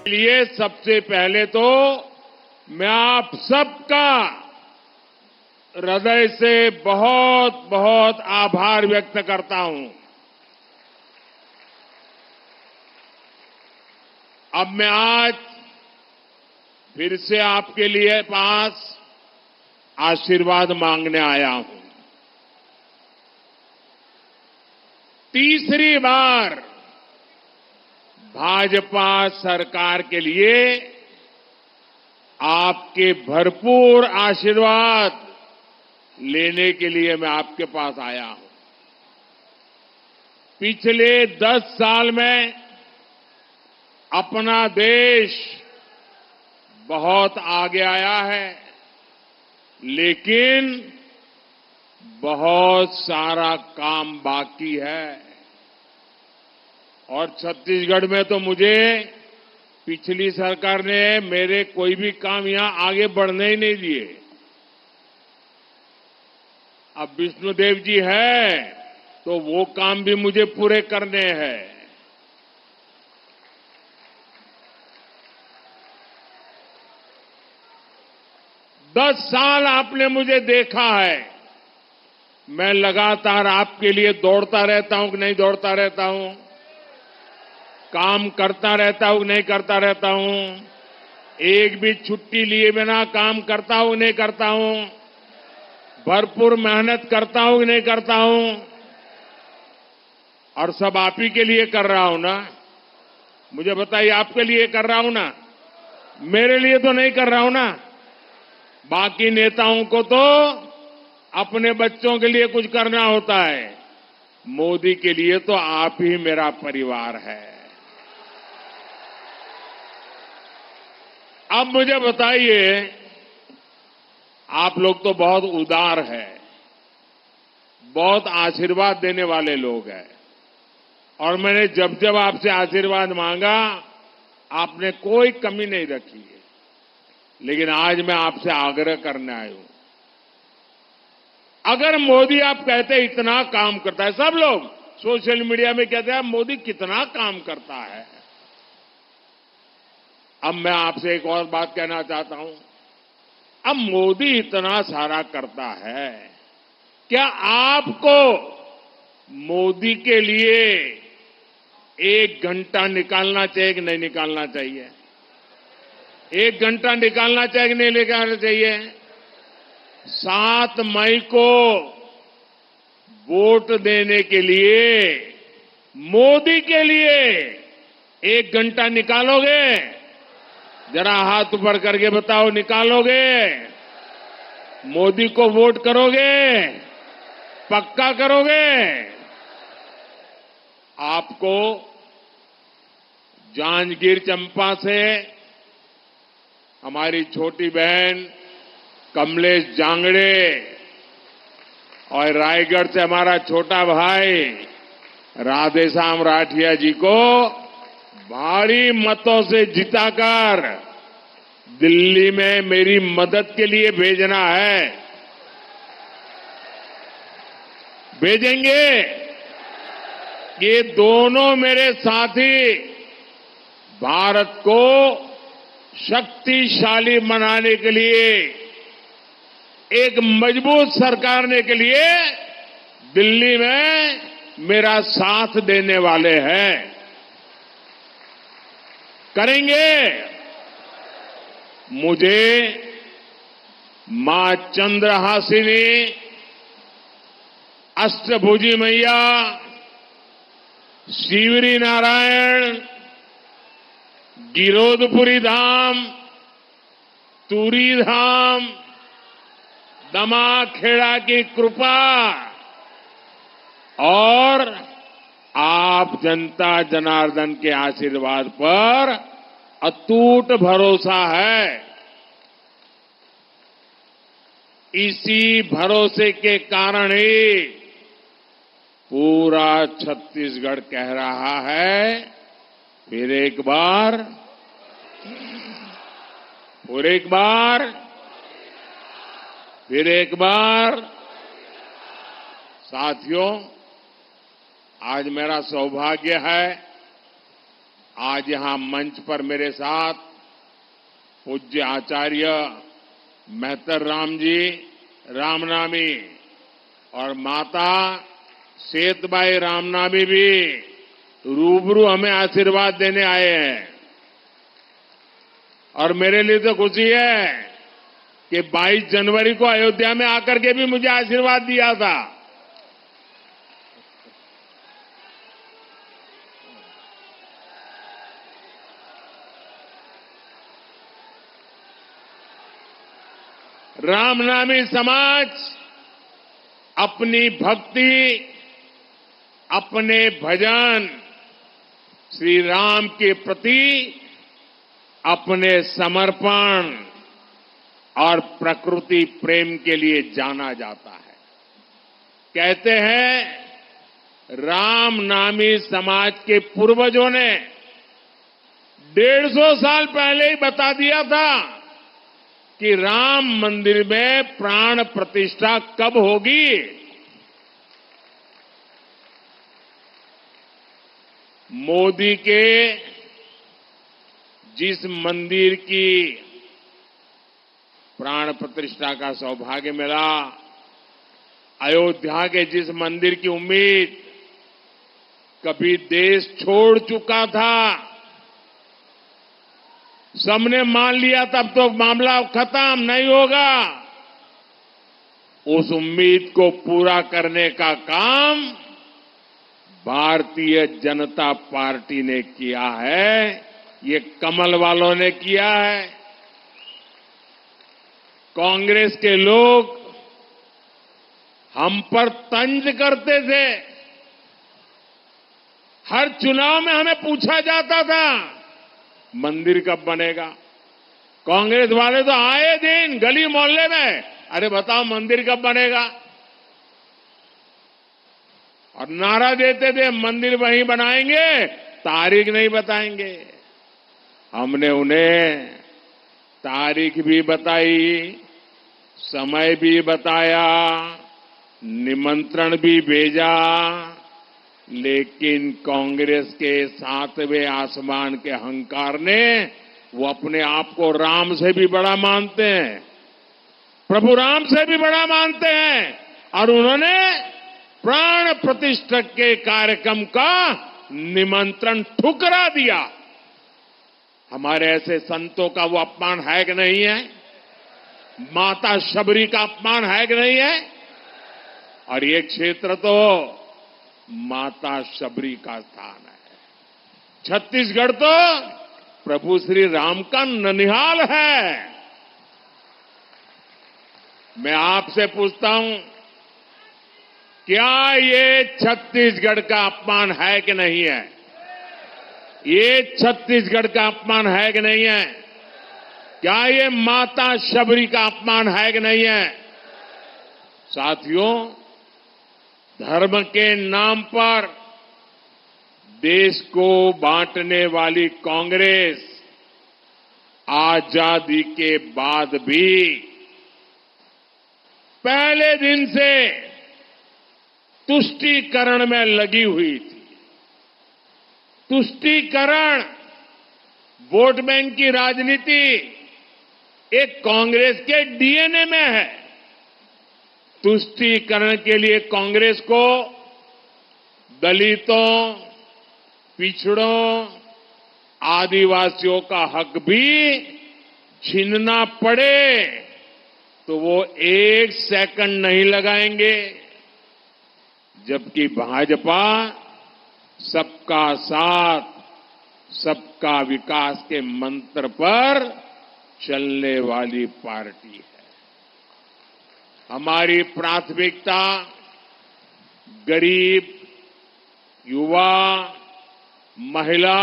लिए सबसे पहले तो मैं आप सबका हृदय से बहुत बहुत आभार व्यक्त करता हूं। अब मैं आज फिर से आपके लिए पास आशीर्वाद मांगने आया हूं। तीसरी बार भाजपा सरकार के लिए आपके भरपूर आशीर्वाद लेने के लिए मैं आपके पास आया हूं। पिछले 10 साल में अपना देश बहुत आगे आया है, लेकिन बहुत सारा काम बाकी है। और छत्तीसगढ़ में तो मुझे पिछली सरकार ने मेरे कोई भी काम यहां आगे बढ़ने ही नहीं दिए। अब विष्णुदेव जी है तो वो काम भी मुझे पूरे करने हैं। दस साल आपने मुझे देखा है, मैं लगातार आपके लिए दौड़ता रहता हूं कि नहीं दौड़ता रहता हूं, काम करता रहता हूं कि नहीं करता रहता हूं, एक भी छुट्टी लिए बिना काम करता हूं कि नहीं करता हूं, भरपूर मेहनत करता हूं कि नहीं करता हूं, और सब आप ही के लिए कर रहा हूं ना। मुझे बताइए, आपके लिए कर रहा हूं ना, मेरे लिए तो नहीं कर रहा हूं ना। बाकी नेताओं को तो अपने बच्चों के लिए कुछ करना होता है, मोदी के लिए तो आप ही मेरा परिवार है। अब मुझे बताइए, आप लोग तो बहुत उदार हैं, बहुत आशीर्वाद देने वाले लोग हैं, और मैंने जब जब आपसे आशीर्वाद मांगा आपने कोई कमी नहीं रखी है। लेकिन आज मैं आपसे आग्रह करने आया हूं, अगर मोदी आप कहते इतना काम करता है, सब लोग सोशल मीडिया में कहते हैं मोदी कितना काम करता है। अब मैं आपसे एक और बात कहना चाहता हूं, अब मोदी इतना सारा करता है, क्या आपको मोदी के लिए 1 घंटा निकालना चाहिए कि नहीं निकालना चाहिए? 1 घंटा निकालना चाहिए कि नहीं निकालना चाहिए? 7 मई को वोट देने के लिए मोदी के लिए 1 घंटा निकालोगे? जरा हाथ ऊपर करके बताओ, निकालोगे? मोदी को वोट करोगे? पक्का करोगे? आपको जांजगीर चंपा से हमारी छोटी बहन कमलेश जांगड़े और रायगढ़ से हमारा छोटा भाई राधेश्याम राठिया जी को भारी मतों से जिताकर दिल्ली में मेरी मदद के लिए भेजना है। भेजेंगे? ये दोनों मेरे साथी भारत को शक्तिशाली बनाने के लिए, एक मजबूत सरकार ने के लिए दिल्ली में मेरा साथ देने वाले हैं। करेंगे? मुझे मां चंद्रहासिनी, अष्टभुजी मैया, शिवरी नारायण, गिरोधपुरी धाम, तुरी धाम, दमाखेड़ा की कृपा और आप जनता जनार्दन के आशीर्वाद पर अटूट भरोसा है। इसी भरोसे के कारण ही पूरा छत्तीसगढ़ कह रहा है, फिर एक बार, फिर एक बार, फिर एक बार। साथियों, आज मेरा सौभाग्य है आज यहां मंच पर मेरे साथ पूज्य आचार्य मेहतर राम जी रामनामी और माता सेतबाई रामनामी भी रूबरू हमें आशीर्वाद देने आए हैं। और मेरे लिए तो खुशी है कि 22 जनवरी को अयोध्या में आकर के भी मुझे आशीर्वाद दिया था। रामनामी समाज अपनी भक्ति, अपने भजन, श्री राम के प्रति अपने समर्पण और प्रकृति प्रेम के लिए जाना जाता है। कहते हैं रामनामी समाज के पूर्वजों ने 150 साल पहले ही बता दिया था कि राम मंदिर में प्राण प्रतिष्ठा कब होगी। मोदी के जिस मंदिर की प्राण प्रतिष्ठा का सौभाग्य मिला, अयोध्या के जिस मंदिर की उम्मीद कभी देश छोड़ चुका था, सबने मान लिया तब तो मामला खत्म नहीं होगा, उस उम्मीद को पूरा करने का काम भारतीय जनता पार्टी ने किया है। ये कमल वालों ने किया है। कांग्रेस के लोग हम पर तंज करते थे। हर चुनाव में हमें पूछा जाता था मंदिर कब बनेगा। कांग्रेस वाले तो आए दिन गली मोहल्ले में, अरे बताओ मंदिर कब बनेगा, और नारा देते थे मंदिर वहीं बनाएंगे, तारीख नहीं बताएंगे। हमने उन्हें तारीख भी बताई, समय भी बताया, निमंत्रण भी भेजा, लेकिन कांग्रेस के 7वें आसमान के अहंकार ने, वो अपने आप को राम से भी बड़ा मानते हैं, प्रभु राम से भी बड़ा मानते हैं, और उन्होंने प्राण प्रतिष्ठा के कार्यक्रम का निमंत्रण ठुकरा दिया। हमारे ऐसे संतों का वो अपमान है कि नहीं है? माता शबरी का अपमान है कि नहीं है? और ये क्षेत्र तो माता शबरी का स्थान है। छत्तीसगढ़ तो प्रभु श्री राम का ननिहाल है। मैं आपसे पूछता हूं, क्या ये छत्तीसगढ़ का अपमान है कि नहीं है? ये छत्तीसगढ़ का अपमान है कि नहीं है? क्या ये माता शबरी का अपमान है कि नहीं है? साथियों, धर्म के नाम पर देश को बांटने वाली कांग्रेस आजादी के बाद भी पहले दिन से तुष्टीकरण में लगी हुई थी। तुष्टीकरण, वोट बैंक की राजनीति एक कांग्रेस के डीएनए में है। तुष्टीकरण के लिए कांग्रेस को दलितों, पिछड़ों, आदिवासियों का हक भी छीनना पड़े तो वो 1 सेकंड नहीं लगाएंगे, जबकि भाजपा सबका साथ, सबका विकास के मंत्र पर चलने वाली पार्टी है। हमारी प्राथमिकता गरीब, युवा, महिला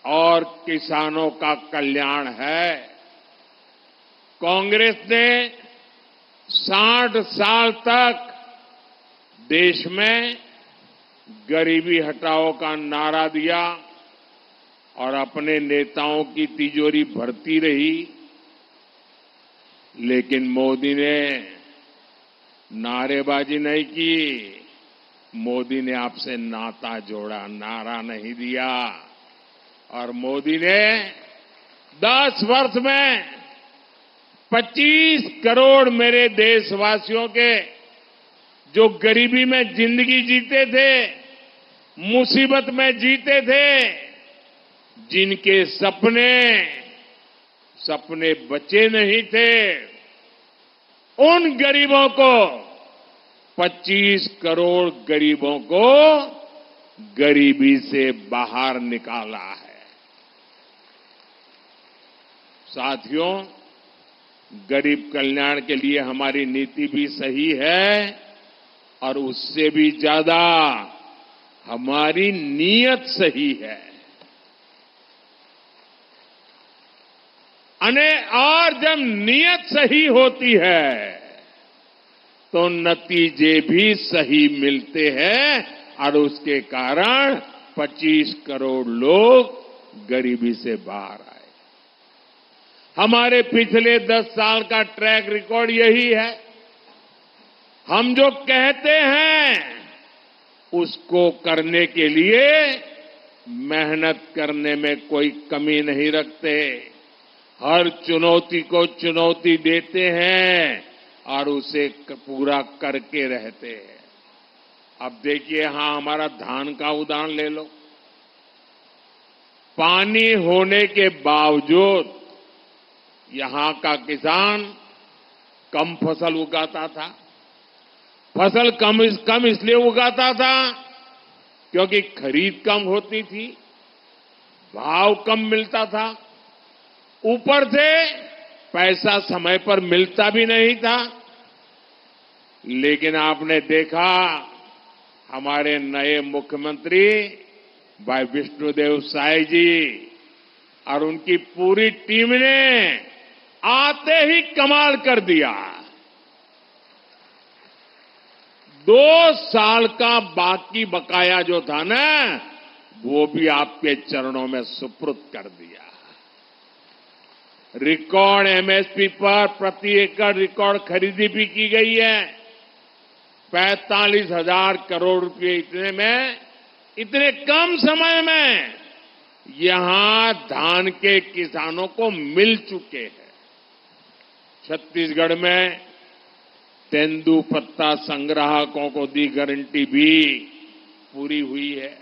और किसानों का कल्याण है। कांग्रेस ने 60 साल तक देश में गरीबी हटाओ का नारा दिया और अपने नेताओं की तिजोरी भरती रही, लेकिन मोदी ने नारेबाजी नहीं की। मोदी ने आपसे नाता जोड़ा, नारा नहीं दिया। और मोदी ने 10 वर्ष में 25 करोड़ मेरे देशवासियों के जो गरीबी में जिंदगी जीते थे, मुसीबत में जीते थे, जिनके सपने बचे नहीं थे, उन गरीबों को 25 करोड़ गरीबों को गरीबी से बाहर निकाला है। साथियों, गरीब कल्याण के लिए हमारी नीति भी सही है और उससे भी ज्यादा हमारी नीयत सही है। और जब नीयत सही होती है तो नतीजे भी सही मिलते हैं और उसके कारण 25 करोड़ लोग गरीबी से बाहर आए। हमारे पिछले 10 साल का ट्रैक रिकॉर्ड यही है। हम जो कहते हैं उसको करने के लिए मेहनत करने में कोई कमी नहीं रखते। हर चुनौती को चुनौती देते हैं और उसे पूरा करके रहते हैं। अब देखिए, यहां हमारा धान का उदाहरण ले लो। पानी होने के बावजूद यहां का किसान कम फसल उगाता था। फसल कम इसलिए उगाता था क्योंकि खरीद कम होती थी, भाव कम मिलता था, ऊपर से पैसा समय पर मिलता भी नहीं था। लेकिन आपने देखा, हमारे नए मुख्यमंत्री भाई विष्णुदेव साय जी और उनकी पूरी टीम ने आते ही कमाल कर दिया। 2 साल का बाकी बकाया जो था ना, वो भी आपके चरणों में सुपुर्द कर दिया। रिकॉर्ड एमएसपी पर प्रति एकड़ रिकॉर्ड खरीदी भी की गई है। 45,000 करोड़ रुपए इतने कम समय में यहां धान के किसानों को मिल चुके हैं। छत्तीसगढ़ में तेंदुपत्ता संग्राहकों को दी गारंटी भी पूरी हुई है।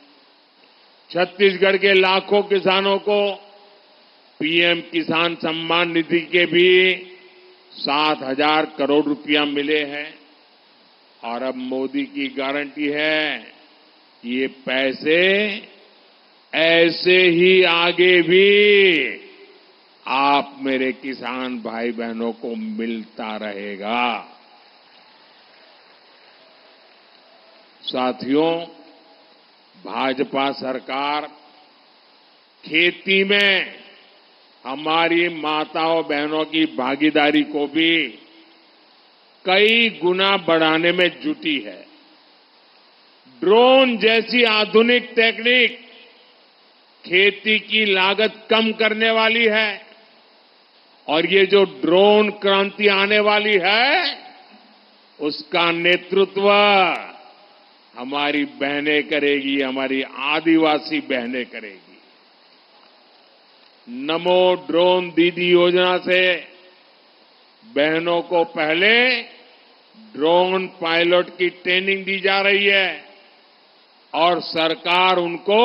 छत्तीसगढ़ के लाखों किसानों को पीएम किसान सम्मान निधि के भी 7,000 करोड़ रुपया मिले हैं। और अब मोदी की गारंटी है कि ये पैसे ऐसे ही आगे भी आप मेरे किसान भाई बहनों को मिलता रहेगा। साथियों, भाजपा सरकार खेती में हमारी माताओं बहनों की भागीदारी को भी कई गुना बढ़ाने में जुटी है। ड्रोन जैसी आधुनिक टेक्निक खेती की लागत कम करने वाली है और ये जो ड्रोन क्रांति आने वाली है, उसका नेतृत्व हमारी बहनें करेगी, हमारी आदिवासी बहनें करेगी। नमो ड्रोन दीदी योजना से बहनों को पहले ड्रोन पायलट की ट्रेनिंग दी जा रही है और सरकार उनको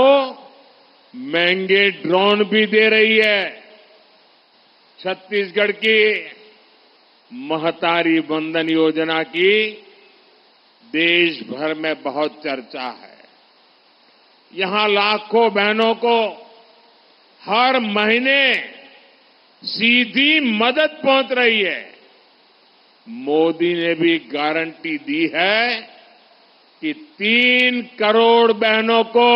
महंगे ड्रोन भी दे रही है। छत्तीसगढ़ की महतारी वंदन योजना की देश भर में बहुत चर्चा है। यहां लाखों बहनों को हर महीने सीधी मदद पहुंच रही है। मोदी ने भी गारंटी दी है कि 3 करोड़ बहनों को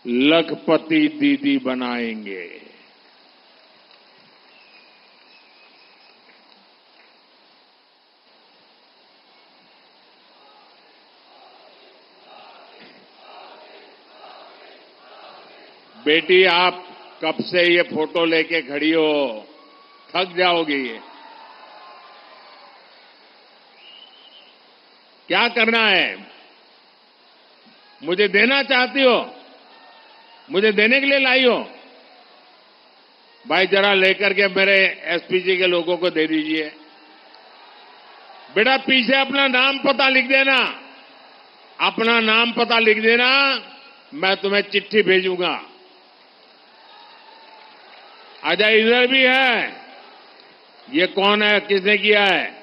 लखपति दीदी बनाएंगे। बेटी, आप कब से ये फोटो लेके खड़ी हो? थक जाओगी। क्या करना है? मुझे देना चाहती हो? मुझे देने के लिए लाई हो? भाई जरा लेकर के मेरे एसपीजी के लोगों को दे दीजिए। बेटा पीछे अपना नाम पता लिख देना, अपना नाम पता लिख देना, मैं तुम्हें चिट्ठी भेजूंगा। अच्छा इधर भी है, ये कौन है, किसने किया है?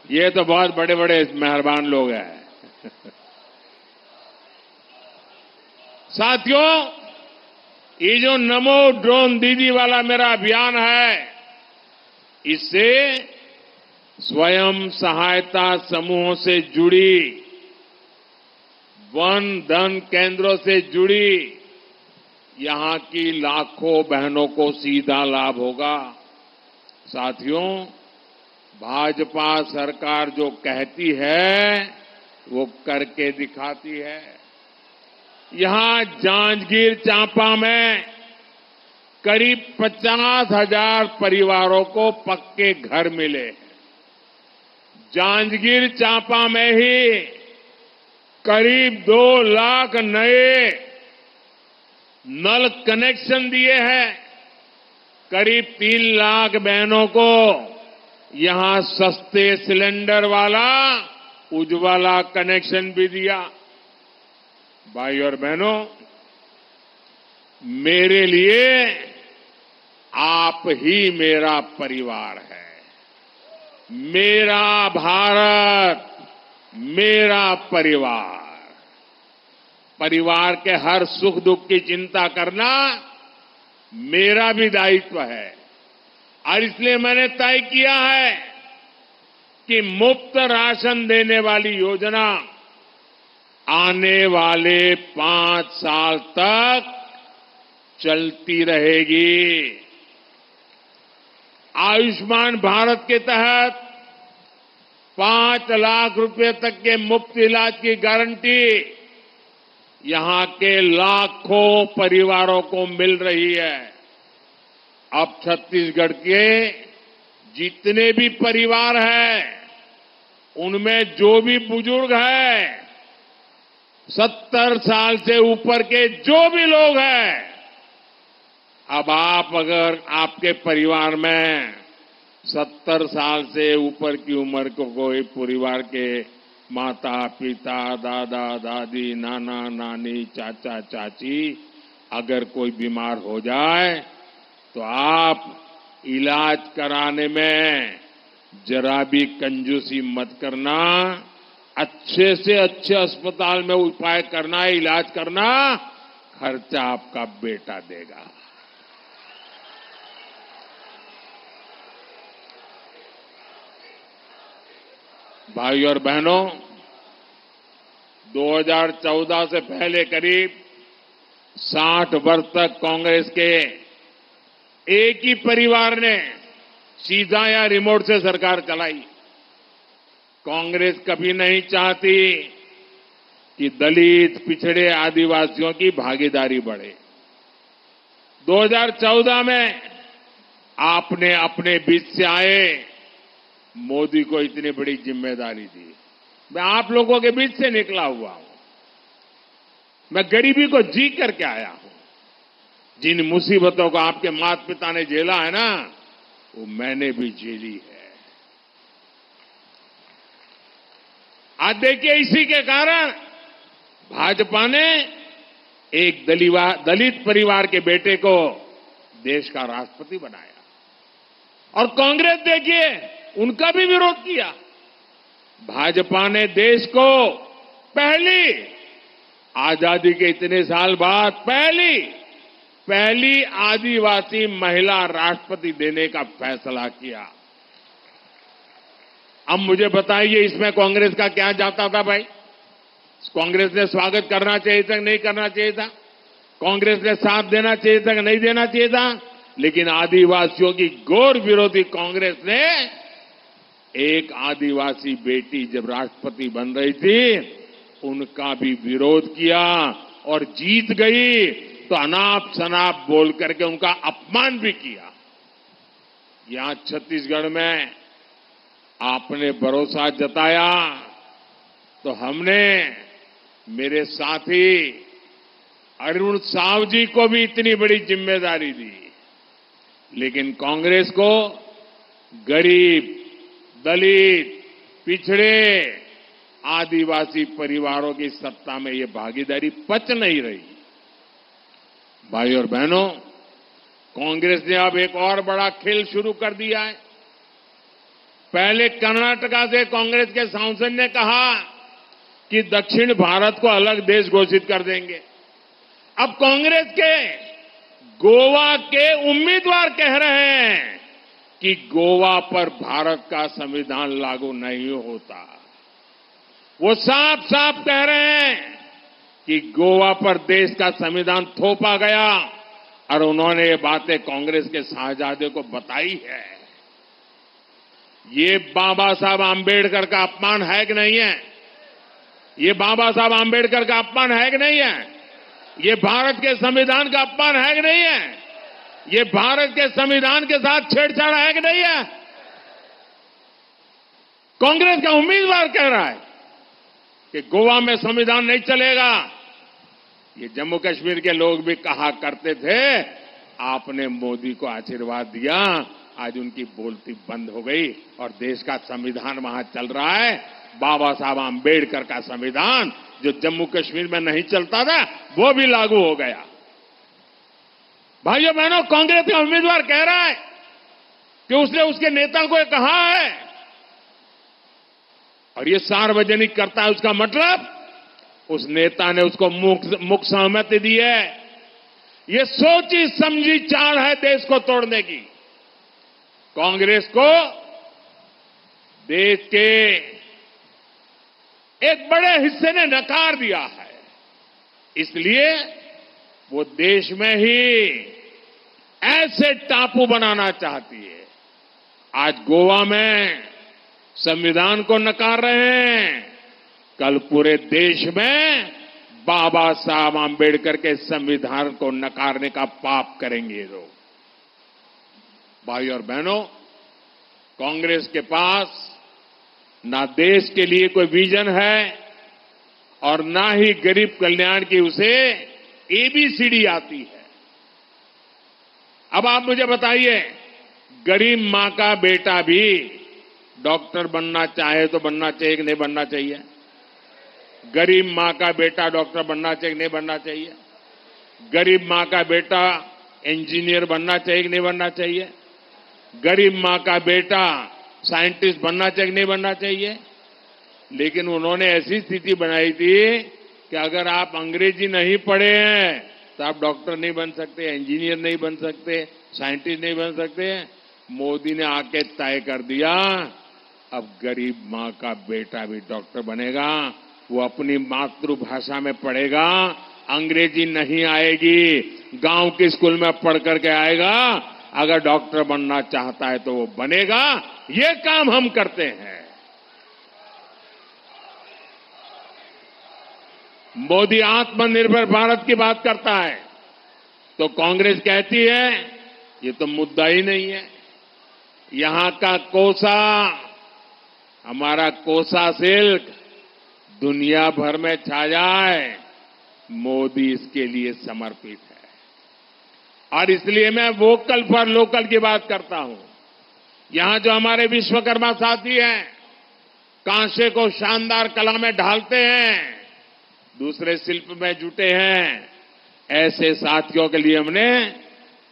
ये तो बहुत बड़े बड़े मेहरबान लोग हैं। साथियों, ये जो नमो ड्रोन दीदी वाला मेरा अभियान है, इससे स्वयं सहायता समूहों से जुड़ी, वन धन केंद्रों से जुड़ी यहां की लाखों बहनों को सीधा लाभ होगा। साथियों, भाजपा सरकार जो कहती है वो करके दिखाती है। यहां जांजगीर चांपा में करीब 50,000 परिवारों को पक्के घर मिले हैं। जांजगीर चांपा में ही करीब 2 लाख नए नल कनेक्शन दिए हैं। करीब 3 लाख बहनों को यहां सस्ते सिलेंडर वाला उज्ज्वला कनेक्शन भी दिया। भाई और बहनों, मेरे लिए आप ही मेरा परिवार है। मेरा भारत, मेरा परिवार। परिवार के हर सुख दुख की चिंता करना मेरा भी दायित्व है और इसलिए मैंने तय किया है कि मुफ्त राशन देने वाली योजना आने वाले 5 साल तक चलती रहेगी। आयुष्मान भारत के तहत 5 लाख रुपए तक के मुफ्त इलाज की गारंटी यहां के लाखों परिवारों को मिल रही है। अब छत्तीसगढ़ के जितने भी परिवार हैं, उनमें जो भी बुजुर्ग हैं, 70 साल से ऊपर के जो भी लोग हैं, अब आप अगर आपके परिवार में 70 साल से ऊपर की उम्र को कोई परिवार के माता पिता, दादा दादी, नाना नानी, चाचा चाची अगर कोई बीमार हो जाए तो आप इलाज कराने में जरा भी कंजूसी मत करना। अच्छे से अच्छे अस्पताल में उपाय करना, इलाज करना, खर्चा आपका बेटा देगा। भाई और बहनों, 2014 से पहले करीब 60 वर्ष तक कांग्रेस के एक ही परिवार ने सीधा या रिमोट से सरकार चलाई। कांग्रेस कभी नहीं चाहती कि दलित, पिछड़े, आदिवासियों की भागीदारी बढ़े। 2014 में आपने अपने बीच से आए मोदी को इतनी बड़ी जिम्मेदारी दी। मैं आप लोगों के बीच से निकला हुआ हूं। मैं गरीबी को जी करके आया हूं। जिन मुसीबतों को आपके माता पिता ने झेला है ना, वो मैंने भी झेली है। आज देखिए, इसी के कारण भाजपा ने एक दलित परिवार के बेटे को देश का राष्ट्रपति बनाया और कांग्रेस देखिए उनका भी विरोध किया। भाजपा ने देश को पहली आजादी के इतने साल बाद पहली आदिवासी महिला राष्ट्रपति देने का फैसला किया। अब मुझे बताइए, इसमें कांग्रेस का क्या जाता था भाई? कांग्रेस ने स्वागत करना चाहिए था कि नहीं करना चाहिए था? कांग्रेस ने साथ देना चाहिए था कि नहीं देना चाहिए था? लेकिन आदिवासियों की घोर विरोधी कांग्रेस ने एक आदिवासी बेटी जब राष्ट्रपति बन रही थी, उनका भी विरोध किया और जीत गई तो अनाप शनाप बोल करके उनका अपमान भी किया। यहां छत्तीसगढ़ में आपने भरोसा जताया तो हमने, मेरे साथी अरुण साव जी को भी इतनी बड़ी जिम्मेदारी दी, लेकिन कांग्रेस को गरीब, दलित, पिछड़े, आदिवासी परिवारों की सत्ता में ये भागीदारी पच नहीं रही। भाई और बहनों, कांग्रेस ने अब एक और बड़ा खेल शुरू कर दिया है। पहले कर्नाटका से कांग्रेस के सांसद ने कहा कि दक्षिण भारत को अलग देश घोषित कर देंगे। अब कांग्रेस के गोवा के उम्मीदवार कह रहे हैं कि गोवा पर भारत का संविधान लागू नहीं होता। वो साफ साफ कह रहे हैं कि गोवा पर देश का संविधान थोपा गया, और उन्होंने ये बातें कांग्रेस के शाहजादे को बताई है। ये बाबा साहब आंबेडकर का अपमान है कि नहीं है? ये बाबा साहब आंबेडकर का अपमान है कि नहीं है? ये भारत के संविधान का अपमान है कि नहीं है? ये भारत के संविधान के साथ छेड़छाड़ है कि नहीं है? कांग्रेस का उम्मीदवार कह रहा है कि गोवा में संविधान नहीं चलेगा। ये जम्मू कश्मीर के लोग भी कहा करते थे, आपने मोदी को आशीर्वाद दिया, आज उनकी बोलती बंद हो गई और देश का संविधान वहां चल रहा है। बाबा साहब आंबेडकर का संविधान जो जम्मू कश्मीर में नहीं चलता था, वो भी लागू हो गया। भाइयों बहनों, कांग्रेस का उम्मीदवार कह रहा है कि उसने उसके नेता को कहा है, और ये सार्वजनिक करता है। उसका मतलब उस नेता ने उसको मुख सहमति दी है। ये सोची समझी चाल है देश को तोड़ने की। कांग्रेस को देश के एक बड़े हिस्से ने नकार दिया है, इसलिए वो देश में ही ऐसे टापू बनाना चाहती है। आज गोवा में संविधान को नकार रहे हैं, कल पूरे देश में बाबा साहब आंबेडकर के संविधान को नकारने का पाप करेंगे लोग। भाई और बहनों, कांग्रेस के पास ना देश के लिए कोई विजन है और ना ही गरीब कल्याण की उसे एबीसीडी आती है। अब आप मुझे बताइए, गरीब मां का बेटा भी डॉक्टर बनना चाहे तो बनना चाहिए कि नहीं बनना चाहिए? गरीब मां का बेटा डॉक्टर बनना चाहिए कि नहीं बनना चाहिए? गरीब मां का बेटा इंजीनियर बनना चाहिए कि नहीं बनना चाहिए? गरीब मां का बेटा साइंटिस्ट बनना चाहिए कि नहीं बनना चाहिए? लेकिन उन्होंने ऐसी स्थिति बनाई थी कि अगर आप अंग्रेजी नहीं पढ़े हैं तो आप डॉक्टर नहीं बन सकते, इंजीनियर नहीं बन सकते, साइंटिस्ट नहीं बन सकते। मोदी ने आके तय कर दिया, अब गरीब मां का बेटा भी डॉक्टर बनेगा। वो अपनी मातृभाषा में पढ़ेगा, अंग्रेजी नहीं आएगी, गांव के स्कूल में पढ़ करके आएगा। अगर डॉक्टर बनना चाहता है तो वो बनेगा। ये काम हम करते हैं। मोदी आत्मनिर्भर भारत की बात करता है तो कांग्रेस कहती है ये तो मुद्दा ही नहीं है। यहां का कोसा, हमारा कोसा सिल्क दुनिया भर में छा जाए, मोदी इसके लिए समर्पित है। और इसलिए मैं वोकल फॉर लोकल की बात करता हूं। यहां जो हमारे विश्वकर्मा साथी हैं, कांसे को शानदार कला में ढालते हैं, दूसरे शिल्प में जुटे हैं, ऐसे साथियों के लिए हमने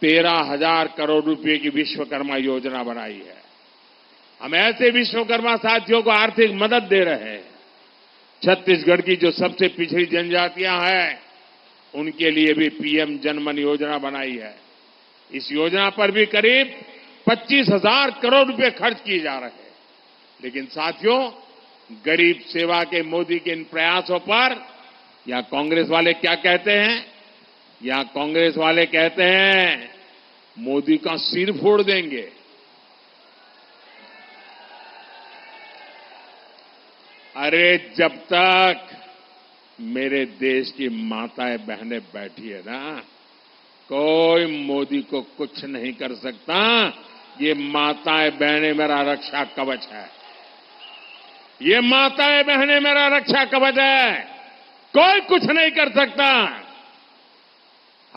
13,000 करोड़ रुपए की विश्वकर्मा योजना बनाई है। हम ऐसे विश्वकर्मा साथियों को आर्थिक मदद दे रहे हैं। छत्तीसगढ़ की जो सबसे पिछड़ी जनजातियां हैं, उनके लिए भी पीएम जनमन योजना बनाई है। इस योजना पर भी करीब 25,000 करोड़ रुपए खर्च किए जा रहे हैं। लेकिन साथियों, गरीब सेवा के मोदी के इन प्रयासों पर यहां कांग्रेस वाले क्या कहते हैं? यहां कांग्रेस वाले कहते हैं मोदी का सिर फोड़ देंगे। अरे जब तक मेरे देश की माताएं बहनें बैठी है ना, कोई मोदी को कुछ नहीं कर सकता। ये माताएं बहनें मेरा रक्षा कवच है। ये माताएं बहनें मेरा रक्षा कवच है। कोई कुछ नहीं कर सकता।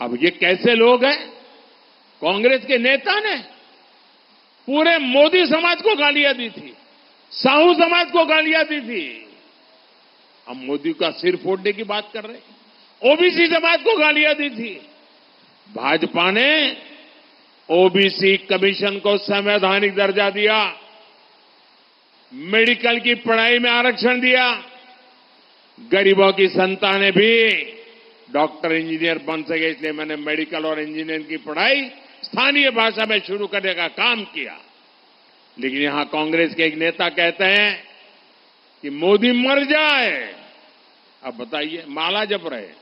अब ये कैसे लोग हैं? कांग्रेस के नेता ने पूरे मोदी समाज को गालियां दी थी, साहू समाज को गालियां दी थी। अब मोदी का सिर फोड़ने की बात कर रहे हैं। ओबीसी समाज को गालियां दी थी। भाजपा ने ओबीसी कमीशन को संवैधानिक दर्जा दिया, मेडिकल की पढ़ाई में आरक्षण दिया, गरीबों की संतानें भी डॉक्टर इंजीनियर बन सके, इसलिए मैंने मेडिकल और इंजीनियरिंग की पढ़ाई स्थानीय भाषा में शुरू करने का काम किया। लेकिन यहां कांग्रेस के एक नेता कहते हैं कि मोदी मर जाए। अब बताइए, माला जप रहे।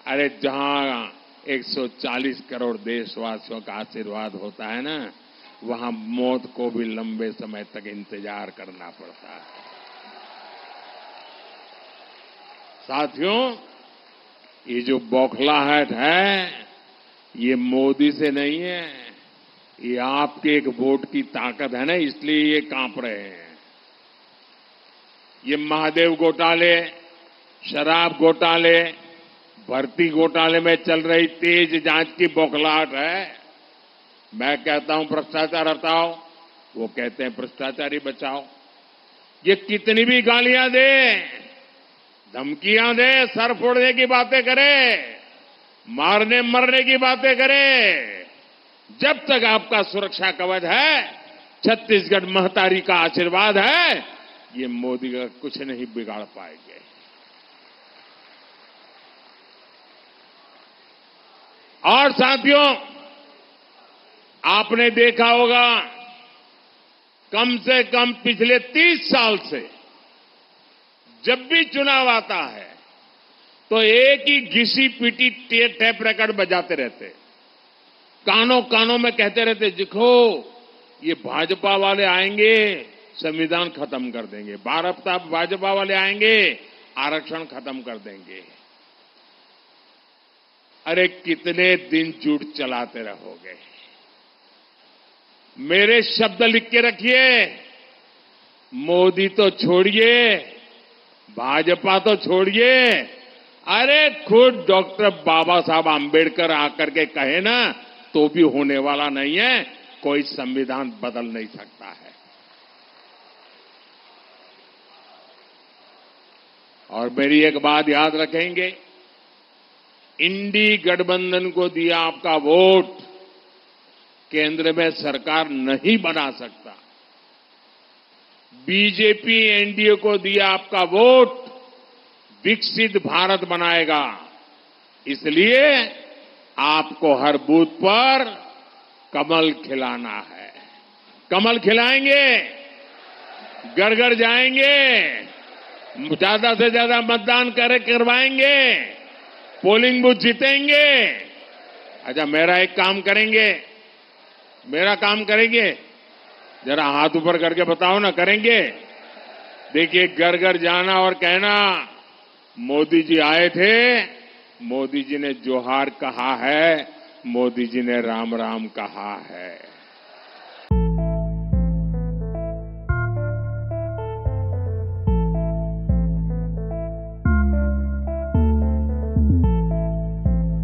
अरे जहां 140 करोड़ देशवासियों का आशीर्वाद होता है ना, वहां मौत को भी लंबे समय तक इंतजार करना पड़ता है। साथियों, ये जो बौखलाहट है, ये मोदी से नहीं है, ये आपके एक वोट की ताकत है ना, इसलिए ये कांप रहे हैं। ये महादेव घोटाले, शराब घोटाले, भर्ती घोटाले में चल रही तेज जांच की बौखलाहट है। मैं कहता हूं भ्रष्टाचार हटाओ, वो कहते हैं भ्रष्टाचारी बचाओ। ये कितनी भी गालियां दे, धमकियां दे, सर फोड़ने की बातें करे, मारने मरने की बातें करे, जब तक आपका सुरक्षा कवच है, छत्तीसगढ़ महतारी का आशीर्वाद है, ये मोदी का कुछ नहीं बिगाड़ पाएंगे। और साथियों, आपने देखा होगा, कम से कम पिछले 30 साल से जब भी चुनाव आता है तो एक ही घिसी पीटी टेप रिकॉर्ड बजाते रहते, कानों कानों में कहते रहते, देखो ये भाजपा वाले आएंगे संविधान खत्म कर देंगे, भाजपा वाले आएंगे आरक्षण खत्म कर देंगे। अरे कितने दिन झूठ चलाते रहोगे? मेरे शब्द लिख के रखिए, मोदी तो छोड़िए, भाजपा तो छोड़िए, अरे खुद डॉक्टर बाबा साहब आंबेडकर आकर के कहे ना, तो भी होने वाला नहीं है। कोई संविधान बदल नहीं सकता है। और मेरी एक बात याद रखेंगे, इंडी गठबंधन को दिया आपका वोट केंद्र में सरकार नहीं बना सकता। बीजेपी एनडीए को दिया आपका वोट विकसित भारत बनाएगा। इसलिए आपको हर बूथ पर कमल खिलाना है। कमल खिलाएंगे, घर घर जाएंगे, ज्यादा से ज्यादा मतदान करवाएंगे, पोलिंग बूथ जीतेंगे। अच्छा, मेरा एक काम करेंगे, मेरा काम करेंगे, जरा हाथ ऊपर करके बताओ ना, करेंगे? देखिए, घर घर जाना और कहना, मोदी जी आए थे, मोदी जी ने जोहार कहा है, मोदी जी ने राम राम कहा है।